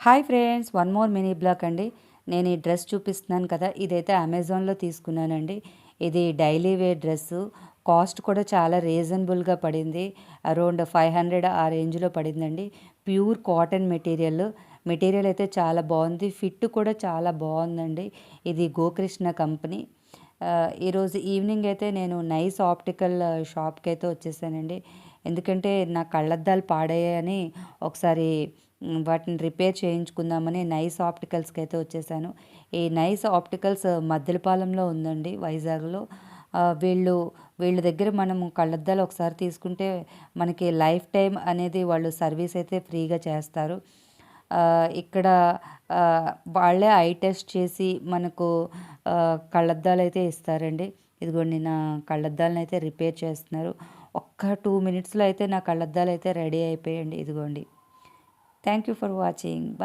Hi friends, one more mini blog అండి. నేను ఈ డ్రెస్ చూపిస్తున్నాను కదా, ఇదైతే అమెజాన్లో తీసుకున్నానండి. ఇది డైలీ వేర్ డ్రెస్సు. కాస్ట్ కూడా చాలా రీజనబుల్గా పడింది. అరౌండ్ 500 ఆ రేంజ్లో పడిందండి. Pure cotton material. మెటీరియల్ అయితే చాలా బాగుంది. ఫిట్ కూడా చాలా బాగుందండి. ఇది గోకృష్ణ కంపెనీ. ఈరోజు ఈవినింగ్ అయితే నేను నైస్ ఆప్టికల్ షాప్కి అయితే వచ్చేసానండి. ఎందుకంటే నా కళ్ళద్దాలు పాడయ్యాయని ఒకసారి వాటిని రిపేర్ చేయించుకుందామని నైస్ ఆప్టికల్స్కి అయితే వచ్చేసాను. ఈ నైస్ ఆప్టికల్స్ మద్దెలపాలెంలో ఉందండి, వైజాగ్లో. వీళ్ళు వీళ్ళ దగ్గర మనము కళ్ళద్దాలు ఒకసారి తీసుకుంటే మనకి లైఫ్ టైం అనేది వాళ్ళు సర్వీస్ అయితే ఫ్రీగా చేస్తారు. ఇక్కడ వాళ్ళే ఐ టెస్ట్ చేసి మనకు కళ్ళద్దాలు అయితే ఇస్తారండి. ఇదిగోండి, నా కళ్ళద్దాలను అయితే రిపేర్ చేస్తున్నారు. ఒక్క 2 మినిట్స్లో అయితే నా కళ్ళద్దాలు అయితే రెడీ అయిపోయాయండి. ఇదిగోండి. Thank you for watching. Bye.